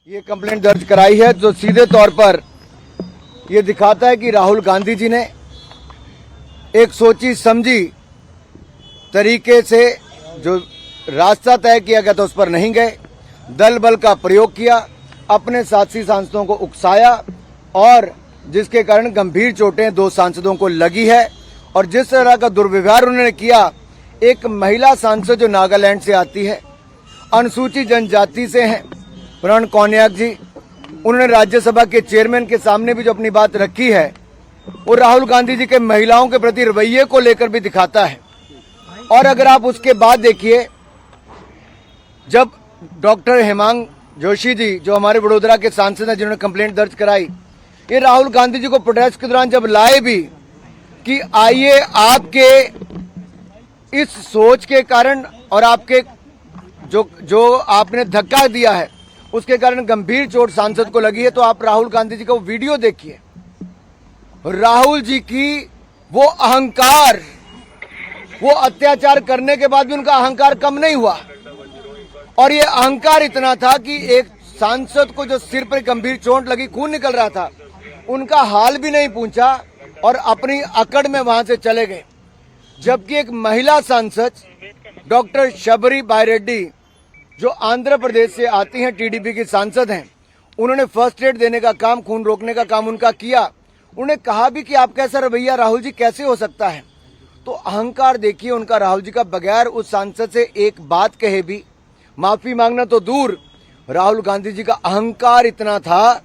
ये कंप्लेंट दर्ज कराई है जो सीधे तौर पर ये दिखाता है कि राहुल गांधी जी ने एक सोची समझी तरीके से जो रास्ता तय किया गया था उस पर नहीं गए, दल बल का प्रयोग किया, अपने साथी सांसदों को उकसाया और जिसके कारण गंभीर चोटें दो सांसदों को लगी है। और जिस तरह का दुर्व्यवहार उन्होंने किया, एक महिला सांसद जो नागालैंड से आती है, अनुसूचित जनजाति से हैं, प्रण कौनियाक जी, उन्होंने राज्यसभा के चेयरमैन के सामने भी जो अपनी बात रखी है वो राहुल गांधी जी के महिलाओं के प्रति रवैये को लेकर भी दिखाता है। और अगर आप उसके बाद देखिए, जब डॉक्टर हेमांग जोशी जी जो हमारे वडोदरा के सांसद हैं जिन्होंने कंप्लेंट दर्ज कराई, ये राहुल गांधी जी को प्रोटेस्ट के दौरान जब लाए भी कि आइए आपके इस सोच के कारण और आपके जो आपने धक्का दिया है उसके कारण गंभीर चोट सांसद को लगी है, तो आप राहुल गांधी जी का वो वीडियो देखिए। राहुल जी की वो अहंकार, वो अत्याचार करने के बाद भी उनका अहंकार कम नहीं हुआ और ये अहंकार इतना था कि एक सांसद को जो सिर पर गंभीर चोट लगी, खून निकल रहा था, उनका हाल भी नहीं पूछा और अपनी अकड़ में वहां से चले गए। जबकि एक महिला सांसद डॉक्टर शबरी बायरेड्डी जो आंध्र प्रदेश से आती हैं, टीडीपी की सांसद हैं, उन्होंने फर्स्ट एड देने का काम, खून रोकने का काम उनका किया। उन्होंने कहा भी कि आपका ऐसा रवैया राहुल जी कैसे हो सकता है। तो अहंकार देखिए उनका राहुल जी का, बगैर उस सांसद से एक बात कहे भी माफी मांगना तो दूर, राहुल गांधी जी का अहंकार इतना था,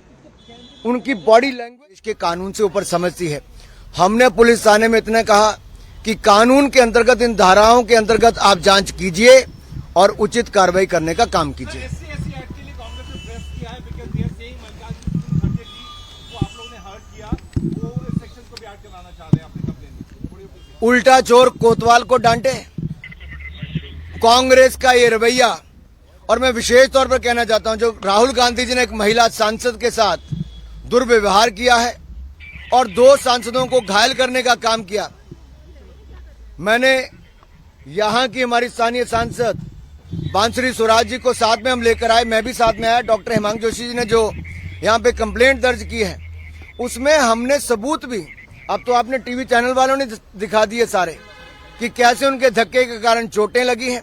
उनकी बॉडी लैंग्वेज के कानून से ऊपर समझती है। हमने पुलिस थाने में इतना कहा कि कानून के अंतर्गत, इन धाराओं के अंतर्गत आप जांच कीजिए और उचित कार्रवाई करने का काम कीजिए। उल्टा चोर कोतवाल को डांटे, कांग्रेस का ये रवैया। और मैं विशेष तौर पर कहना चाहता हूं, जो राहुल गांधी जी ने एक महिला सांसद के साथ दुर्व्यवहार किया है और दो सांसदों को घायल करने का काम किया। मैंने यहां की हमारी स्थानीय सांसद बांसुरी स्वराज जी को साथ में हम लेकर आए, मैं भी साथ में आया। डॉक्टर हेमांग जोशी जी ने जो यहां पे कंप्लेंट दर्ज की है उसमें हमने सबूत भी, अब तो आपने टीवी चैनल वालों ने दिखा दिए सारे, कि कैसे उनके धक्के के कारण चोटें लगी हैं,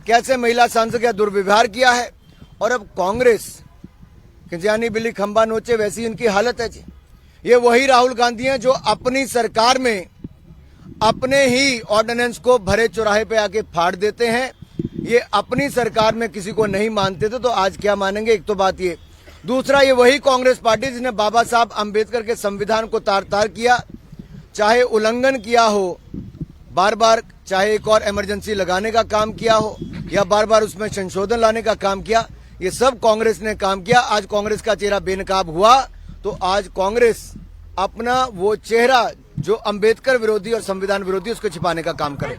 कैसे महिला सांसद का दुर्व्यवहार किया है। और अब कांग्रेस खिंचानी बिल्ली खंबा नोचे वैसी इनकी हालत है जी। ये वही राहुल गांधी हैं जो अपनी सरकार में अपने ही ऑर्डिनेंस को भरे चौराहे पे आके फाड़ देते हैं। ये अपनी सरकार में किसी को नहीं मानते थे तो आज क्या मानेंगे, एक तो बात ये। दूसरा, ये वही कांग्रेस पार्टी जिसने बाबा साहब अंबेडकर के संविधान को तार तार किया, चाहे उल्लंघन किया हो बार बार, चाहे एक और इमरजेंसी लगाने का काम किया हो या बार बार उसमें संशोधन लाने का काम किया, ये सब कांग्रेस ने काम किया। आज कांग्रेस का चेहरा बेनकाब हुआ तो आज कांग्रेस अपना वो चेहरा जो अंबेडकर विरोधी और संविधान विरोधी उसको छिपाने का काम करे।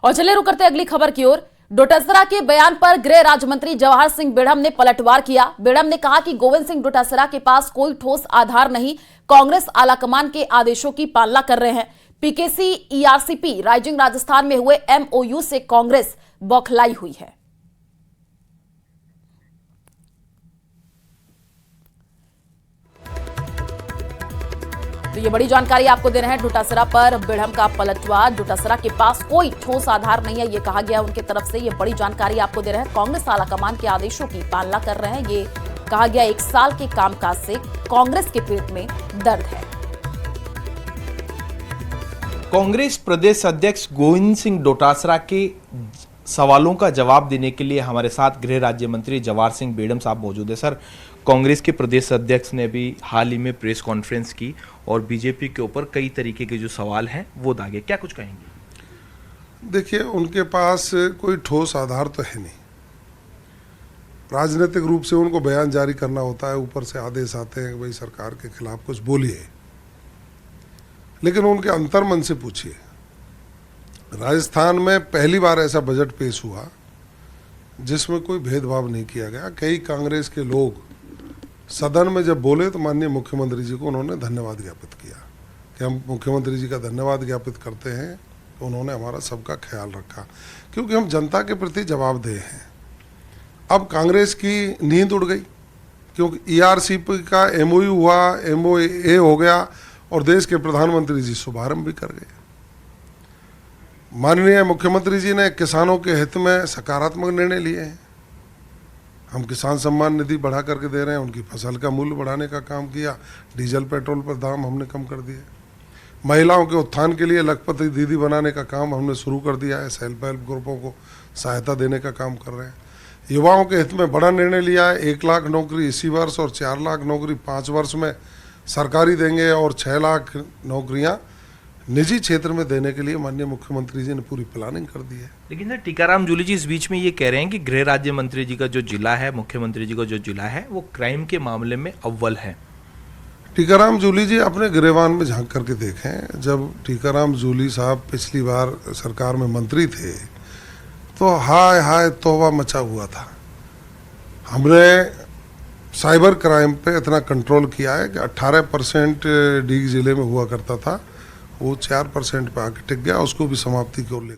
और चलिए रुक करते अगली खबर की ओर। डोटासरा के बयान पर गृह राज्य मंत्री जवाहर सिंह बेढ़म ने पलटवार किया। बेढ़म ने कहा कि गोविंद सिंह डोटासरा के पास कोई ठोस आधार नहीं, कांग्रेस आलाकमान के आदेशों की पालना कर रहे हैं। पीकेसी ईआरसीपी राइजिंग राजस्थान में हुए एमओयू से कांग्रेस बौखलाई हुई है। तो ये बड़ी जानकारी आपको दे रहे हैं। डोटासरा पर बेढ़म का पलटवार, डोटासरा के पास कोई ठोस आधार नहीं है, ये कहा गया उनके तरफ से। ये बड़ी जानकारी आपको दे रहे हैं। कांग्रेस आलाकमान के आदेशों की पालना कर रहे हैं, ये कहा गया। 1 साल के कामकाज से कांग्रेस के पेट में दर्द है। कांग्रेस प्रदेश अध्यक्ष गोविंद सिंह डोटासरा के सवालों का जवाब देने के लिए हमारे साथ गृह राज्य मंत्री जवाहर सिंह बेढ़म साहब मौजूद है। सर, कांग्रेस के प्रदेश अध्यक्ष ने भी हाल ही में प्रेस कॉन्फ्रेंस की और बीजेपी के ऊपर कई तरीके के जो सवाल हैं वो दागे, क्या कुछ कहेंगे? देखिए, उनके पास कोई ठोस आधार तो है नहीं। राजनीतिक रूप से उनको बयान जारी करना होता है, ऊपर से आदेश आते हैं कि भाई सरकार के खिलाफ कुछ बोलिए, लेकिन उनके अंतर्मन से पूछिए। राजस्थान में पहली बार ऐसा बजट पेश हुआ जिसमें कोई भेदभाव नहीं किया गया। कई कांग्रेस के लोग सदन में जब बोले तो माननीय मुख्यमंत्री जी को उन्होंने धन्यवाद ज्ञापित किया कि हम मुख्यमंत्री जी का धन्यवाद ज्ञापित करते हैं कि उन्होंने हमारा सबका ख्याल रखा, क्योंकि हम जनता के प्रति जवाबदेह हैं। अब कांग्रेस की नींद उड़ गई, क्योंकि ERCP का MOU हुआ, MOA हो गया और देश के प्रधानमंत्री जी शुभारंभ भी कर गए। माननीय मुख्यमंत्री जी ने किसानों के हित में सकारात्मक निर्णय लिए हैं। हम किसान सम्मान निधि बढ़ा करके दे रहे हैं, उनकी फसल का मूल्य बढ़ाने का काम किया, डीजल पेट्रोल पर दाम हमने कम कर दिए। महिलाओं के उत्थान के लिए लखपति दीदी बनाने का काम हमने शुरू कर दिया है, सेल्फ हेल्प ग्रुपों को सहायता देने का काम कर रहे हैं। युवाओं के हित में बड़ा निर्णय लिया है, 1 लाख नौकरी इसी वर्ष और 4 लाख नौकरी 5 वर्ष में सरकारी देंगे और 6 लाख नौकरियां निजी क्षेत्र में देने के लिए माननीय मुख्यमंत्री जी ने पूरी प्लानिंग कर दी है। लेकिन सर टीकाराम जूली जी इस बीच में ये कह रहे हैं कि गृह राज्य मंत्री जी का जो जिला है, मुख्यमंत्री जी का जो जिला है, वो क्राइम के मामले में अव्वल है। टीकाराम जूली जी अपने गृहवान में झांक करके देखें। जब टीकाराम जूली साहब पिछली बार सरकार में मंत्री थे तो हाय हाय तौबा मचा हुआ था। हमने साइबर क्राइम पे इतना कंट्रोल किया है कि 18% डीग जिले में हुआ करता था, वो 4% पे आके टिक गया, उसको भी समाप्ति की ओर ले।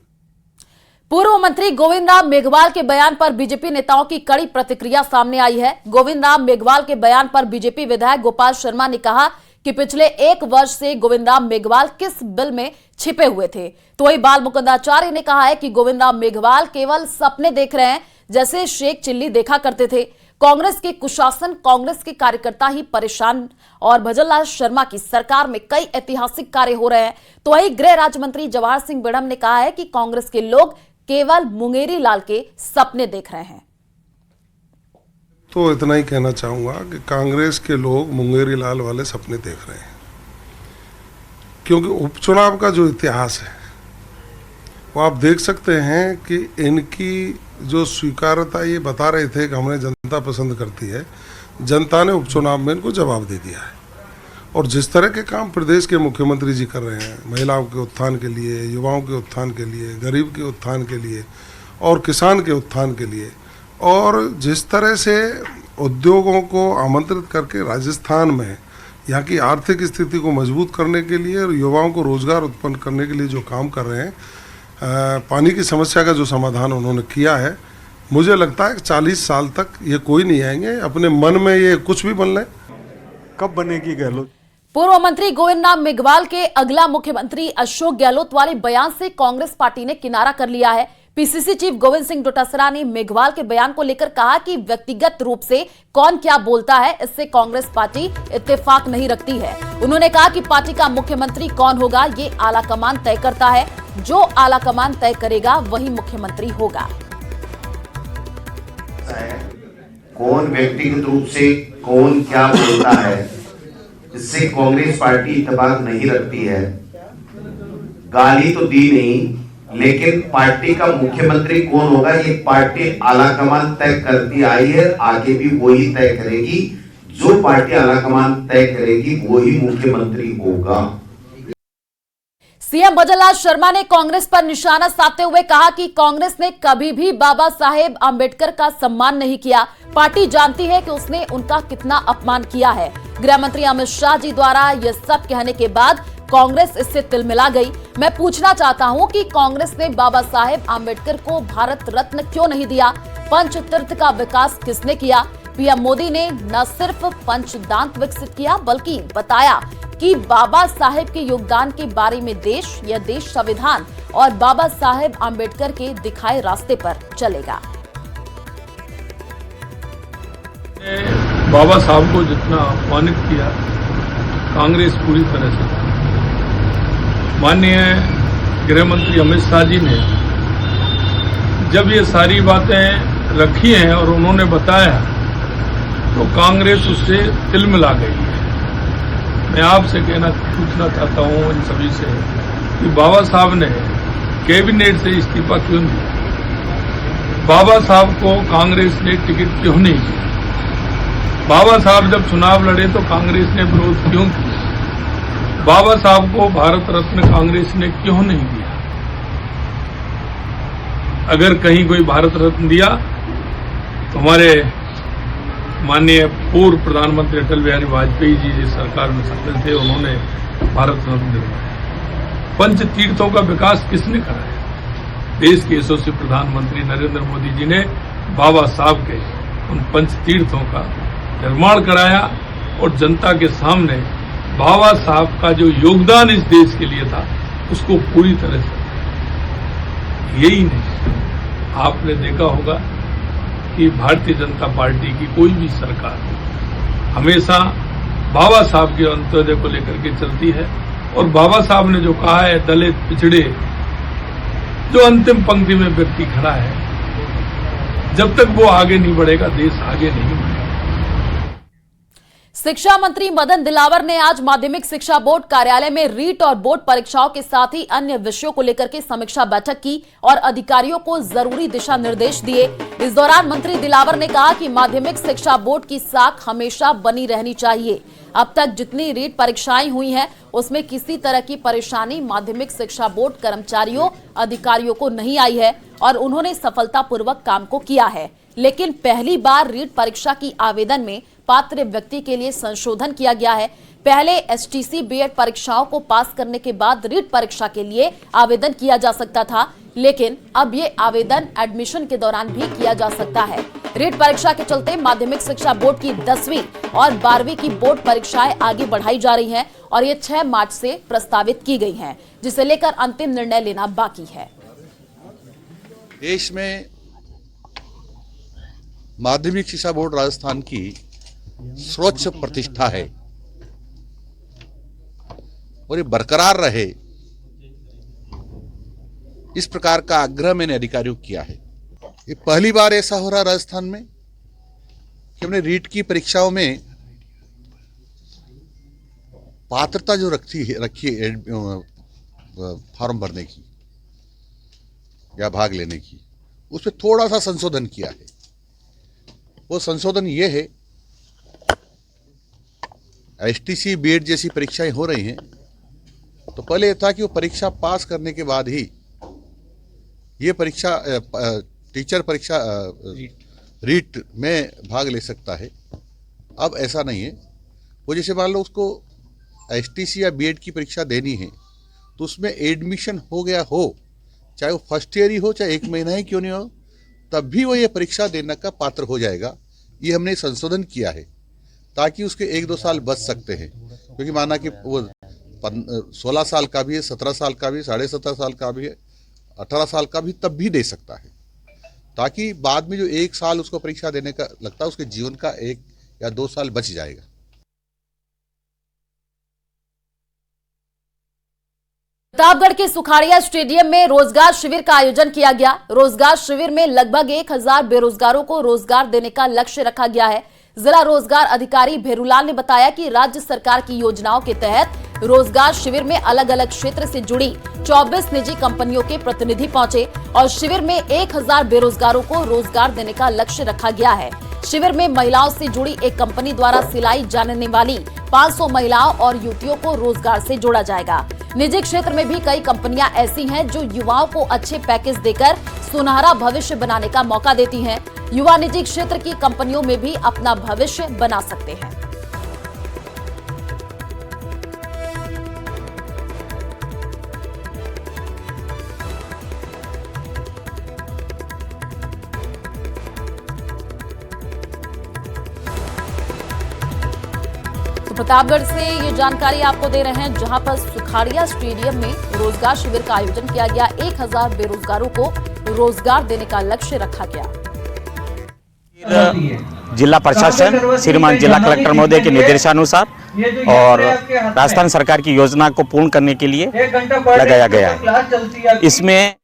पूर्व मंत्री गोविंद राम मेघवाल के बयान पर बीजेपी नेताओं की कड़ी प्रतिक्रिया सामने आई है। गोविंद राम मेघवाल के बयान पर बीजेपी विधायक गोपाल शर्मा ने कहा कि पिछले 1 वर्ष से गोविंद राम मेघवाल किस बिल में छिपे हुए थे। तो वही बाल मुकुंदाचार्य ने कहा है कि गोविंद राम मेघवाल केवल सपने देख रहे हैं, जैसे शेख चिल्ली देखा करते थे। कांग्रेस के कुशासन, कांग्रेस के कार्यकर्ता ही परेशान और भजनलाल शर्मा की सरकार में कई ऐतिहासिक कार्य हो रहे हैं। तो वही गृह राज्य मंत्री जवाहर सिंह बेढ़म ने कहा है कि कांग्रेस के लोग केवल मुंगेरी लाल के सपने देख रहे हैं। तो इतना ही कहना चाहूंगा कि कांग्रेस के लोग मुंगेरी लाल वाले सपने देख रहे हैं, क्योंकि उपचुनाव का जो इतिहास है वो आप देख सकते हैं कि इनकी जो स्वीकार्यता, ये बता रहे थे कि हमें जनता पसंद करती है, जनता ने उपचुनाव में इनको जवाब दे दिया है। और जिस तरह के काम प्रदेश के मुख्यमंत्री जी कर रहे हैं, महिलाओं के उत्थान के लिए, युवाओं के उत्थान के लिए, गरीब के उत्थान के लिए और किसान के उत्थान के लिए, और जिस तरह से उद्योगों को आमंत्रित करके राजस्थान में यहाँ की आर्थिक स्थिति को मजबूत करने के लिए और युवाओं को रोजगार उत्पन्न करने के लिए जो काम कर रहे हैं, पानी की समस्या का जो समाधान उन्होंने किया है, मुझे लगता है कि 40 साल तक ये कोई नहीं आएंगे, अपने मन में ये कुछ भी बन लें। कब बनेगी गहलोत? पूर्व मंत्री गोविंद राम मेघवाल के अगला मुख्यमंत्री अशोक गहलोत वाले बयान से कांग्रेस पार्टी ने किनारा कर लिया है। पीसीसी चीफ गोविंद सिंह डोटासरा ने मेघवाल के बयान को लेकर कहा कि व्यक्तिगत रूप से कौन क्या बोलता है, इससे कांग्रेस पार्टी इत्तेफाक नहीं रखती है। उन्होंने कहा कि पार्टी का मुख्यमंत्री कौन होगा ये आलाकमान तय करता है, जो आलाकमान तय करेगा वही मुख्यमंत्री होगा। कौन व्यक्तिगत रूप से कौन क्या बोलता है, इससे कांग्रेस पार्टी इत्तेफाक नहीं रखती है। गाली तो दी नहीं, लेकिन पार्टी का मुख्यमंत्री कौन होगा ये पार्टी आलाकमान तय करती आई है, आगे भी वही तय करेगी। जो पार्टी आलाकमान तय करेगी वही मुख्यमंत्री होगा। सीएम भजनलाल शर्मा ने कांग्रेस पर निशाना साधते हुए कहा कि कांग्रेस ने कभी भी बाबा साहेब आंबेडकर का सम्मान नहीं किया। पार्टी जानती है कि उसने उनका कितना अपमान किया है। गृह मंत्री अमित शाह जी द्वारा यह सब कहने के बाद कांग्रेस इससे तिलमिला गई। मैं पूछना चाहता हूं कि कांग्रेस ने बाबा साहेब आंबेडकर को भारत रत्न क्यों नहीं दिया? पंचतीर्थ का विकास किसने किया? पीएम मोदी ने न सिर्फ पंचदांत विकसित किया, बल्कि बताया कि बाबा साहेब के योगदान के बारे में यह देश संविधान और बाबा साहेब आंबेडकर के दिखाए रास्ते पर चलेगा। बाबा साहब को जितना अपमानित किया कांग्रेस पूरी तरह से। माननीय गृह मंत्री अमित शाह जी ने जब ये सारी बातें रखी हैं और उन्होंने बताया तो कांग्रेस उससे तिलमिला गई है। मैं आपसे पूछना चाहता हूं इन सभी से कि बाबा साहब ने कैबिनेट से इस्तीफा क्यों दिया? बाबा साहब को कांग्रेस ने टिकट क्यों नहीं दिया? बाबा साहब जब चुनाव लड़े तो कांग्रेस ने विरोध क्यों किया? बाबा साहब को भारत रत्न कांग्रेस ने क्यों नहीं दिया? अगर कहीं कोई भारत रत्न दिया तो हमारे माननीय पूर्व प्रधानमंत्री अटल बिहारी वाजपेयी जी जिस सरकार में शामिल थे, उन्होंने भारत रत्न दिलवाया। पंच तीर्थों का विकास किसने कराया? देश के यशस्वी प्रधानमंत्री नरेंद्र मोदी जी ने बाबा साहब के उन पंच तीर्थों का निर्माण कराया और जनता के सामने बाबा साहब का जो योगदान इस देश के लिए था उसको पूरी तरह से, यही नहीं, आपने देखा होगा कि भारतीय जनता पार्टी की कोई भी सरकार हमेशा बाबा साहब के अंत्योदय को लेकर के चलती है और बाबा साहब ने जो कहा है, दलित पिछड़े जो अंतिम पंक्ति में व्यक्ति खड़ा है, जब तक वो आगे नहीं बढ़ेगा देश आगे नहीं बढ़ेगा। शिक्षा मंत्री मदन दिलावर ने आज माध्यमिक शिक्षा बोर्ड कार्यालय में रीट और बोर्ड परीक्षाओं के साथ ही अन्य विषयों को लेकर के समीक्षा बैठक की और अधिकारियों को जरूरी दिशा निर्देश दिए। इस दौरान मंत्री दिलावर ने कहा कि माध्यमिक शिक्षा बोर्ड की साख हमेशा बनी रहनी चाहिए। अब तक जितनी रीट परीक्षाएं हुई हैं उसमें किसी तरह की परेशानी माध्यमिक शिक्षा बोर्ड कर्मचारियों अधिकारियों को नहीं आई है और उन्होंने सफलतापूर्वक काम को किया है। लेकिन पहली बार रीट परीक्षा की आवेदन में पात्र व्यक्ति के लिए संशोधन किया गया है। पहले एसटीसी बीएड परीक्षाओं को पास करने के बाद रीट परीक्षा के लिए आवेदन किया जा सकता था, लेकिन अब ये आवेदन एडमिशन के दौरान भी किया जा सकता है। रीट परीक्षा के चलते माध्यमिक शिक्षा बोर्ड की 10वीं और 12वीं की बोर्ड परीक्षाएं आगे बढ़ाई जा रही हैं और ये 6 मार्च से प्रस्तावित की गई हैं, जिसे लेकर अंतिम निर्णय लेना बाकी है। देश में माध्यमिक शिक्षा बोर्ड राजस्थान की सर्वोच्च प्रतिष्ठा है और ये बरकरार रहे, इस प्रकार का आग्रह मैंने अधिकारियों को किया है। ये पहली बार ऐसा हो रहा राजस्थान में कि हमने रीट की परीक्षाओं में पात्रता जो रखी है फॉर्म भरने की या भाग लेने की, उसमें थोड़ा सा संशोधन किया है। वो संशोधन ये है, एसटीसी बीएड जैसी परीक्षाएं हो रही हैं तो पहले यह था कि वो परीक्षा पास करने के बाद ही ये परीक्षा टीचर परीक्षा रीट में भाग ले सकता है। अब ऐसा नहीं है। वो जैसे मान लो उसको एसटीसी या बीएड की परीक्षा देनी है तो उसमें एडमिशन हो गया हो, चाहे वो फर्स्ट ईयर ही हो चाहे 1 महीना ही क्यों नहीं हो, तब भी वो ये परीक्षा देने का पात्र हो जाएगा। ये हमने संशोधन किया है ताकि उसके 1-2 साल बच सकते हैं, क्योंकि माना कि वो 16 साल का भी है, 17 साल का भी, 17.5 साल का भी है, 18 साल का भी, तब भी दे सकता है, ताकि बाद में जो 1 साल उसको परीक्षा देने का लगता है उसके जीवन का 1 या 2 साल बच जाएगा। प्रतापगढ़ के सुखाड़िया स्टेडियम में रोजगार शिविर का आयोजन किया गया। रोजगार शिविर में लगभग 1000 बेरोजगारों को रोजगार देने का लक्ष्य रखा गया है। जिला रोजगार अधिकारी भेरूलाल ने बताया कि राज्य सरकार की योजनाओं के तहत रोजगार शिविर में अलग अलग क्षेत्र से जुड़ी 24 निजी कंपनियों के प्रतिनिधि पहुंचे और शिविर में 1000 बेरोजगारों को रोजगार देने का लक्ष्य रखा गया है। शिविर में महिलाओं से जुड़ी एक कंपनी द्वारा सिलाई जानने वाली 500 महिलाओं और युवतियों को रोजगार से जोड़ा जाएगा। निजी क्षेत्र में भी कई कंपनियां ऐसी हैं जो युवाओं को अच्छे पैकेज देकर सुनहरा भविष्य बनाने का मौका देती हैं। युवा निजी क्षेत्र की कंपनियों में भी अपना भविष्य बना सकते हैं। प्रतापगढ़ से ये जानकारी आपको दे रहे हैं, जहां पर सुखाड़िया स्टेडियम में रोजगार शिविर का आयोजन किया गया। 1000 बेरोजगारों को रोजगार देने का लक्ष्य रखा गया। जिला प्रशासन श्रीमान जिला कलेक्टर महोदय के निर्देशानुसार और राजस्थान सरकार की योजना को पूर्ण करने के लिए लगाया गया है। इसमें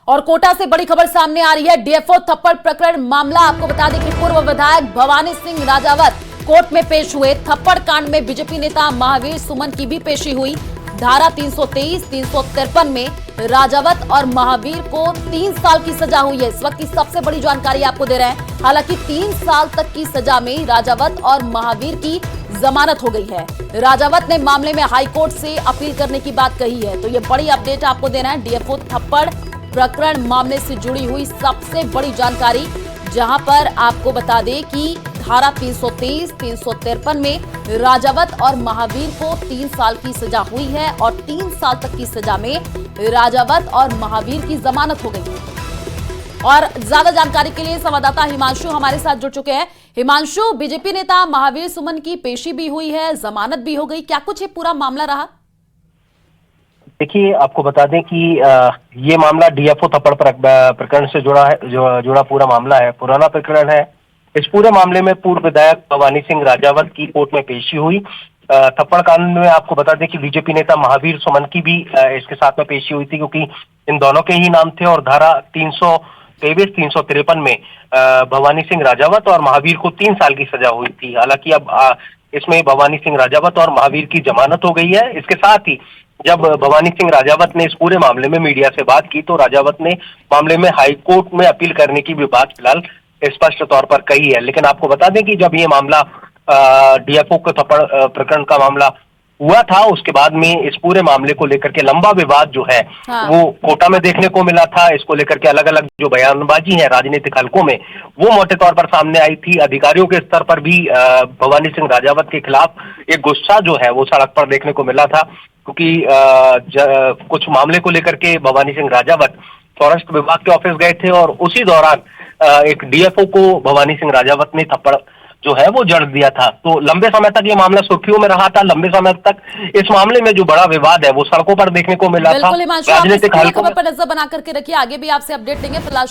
और कोटा से बड़ी खबर सामने आ रही है। डीएफओ थप्पड़ प्रकरण मामला, आपको बता दें कि पूर्व विधायक भवानी सिंह राजावत कोर्ट में पेश हुए। थप्पड़ कांड में बीजेपी नेता महावीर सुमन की भी पेशी हुई। धारा 323, 353 में राजावत और महावीर को 3 साल की सजा हुई है। इस वक्त की सबसे बड़ी जानकारी आपको दे रहे हैं। हालांकि 3 साल तक की सजा में राजावत और महावीर की जमानत हो गई है। राजावत ने मामले में हाईकोर्ट से अपील करने की बात कही है। तो ये बड़ी अपडेट आपको दे रहे हैं। डीएफओ थप्पड़ प्रकरण मामले से जुड़ी हुई सबसे बड़ी जानकारी, जहां पर आपको बता दें कि धारा 323, 353 में राजावत और महावीर को 3 साल की सजा हुई है और 3 साल तक की सजा में राजावत और महावीर की जमानत हो गई है। और ज्यादा जानकारी के लिए संवाददाता हिमांशु हमारे साथ जुड़ चुके हैं। हिमांशु, बीजेपी नेता महावीर सुमन की पेशी भी हुई है, जमानत भी हो गई, क्या कुछ ये पूरा मामला रहा? देखिए, आपको बता दें कि ये मामला डीएफओ थप्पड़ प्रकरण से जुड़ा पूरा मामला है, पुराना प्रकरण है। इस पूरे मामले में पूर्व विधायक भवानी सिंह राजावत की कोर्ट में पेशी हुई। थप्पड़ कांड में आपको बता दें कि बीजेपी नेता महावीर सुमन की भी इसके साथ में पेशी हुई थी, क्योंकि इन दोनों के ही नाम थे और धारा 323, 353 में भवानी सिंह राजावत और महावीर को 3 साल की सजा हुई थी। हालांकि अब इसमें भवानी सिंह राजावत और महावीर की जमानत हो गई है। इसके साथ ही जब भवानी सिंह राजावत ने इस पूरे मामले में मीडिया से बात की तो राजावत ने मामले में हाई कोर्ट में अपील करने की भी बात फिलहाल स्पष्ट तौर पर कही है। लेकिन आपको बता दें कि जब ये मामला डीएफओ के थप्पड़ प्रकरण का मामला हुआ था, उसके बाद में इस पूरे मामले को लेकर के लंबा विवाद जो है वो कोटा में देखने को मिला था। इसको लेकर के अलग अलग जो बयानबाजी है राजनीतिक हलकों में वो मोटे तौर पर सामने आई थी। अधिकारियों के स्तर पर भी भवानी सिंह राजावत के खिलाफ एक गुस्सा जो है वो सड़क पर देखने को मिला था, क्योंकि कुछ मामले को लेकर के भवानी सिंह राजावत फॉरेस्ट विभाग के ऑफिस गए थे और उसी दौरान एक डीएफओ को भवानी सिंह राजावत ने थप्पड़ जो है वो जड़ दिया था। तो लंबे समय तक ये मामला सुर्खियों में रहा था। लंबे समय तक इस मामले में जो बड़ा विवाद है वो सड़कों पर देखने को मिला था। बिल्कुल हिमांशु, आप इस पूरी खबर पर नजर बना करके रखिए, आगे भी आपसे अपडेट लेंगे। फिलहाल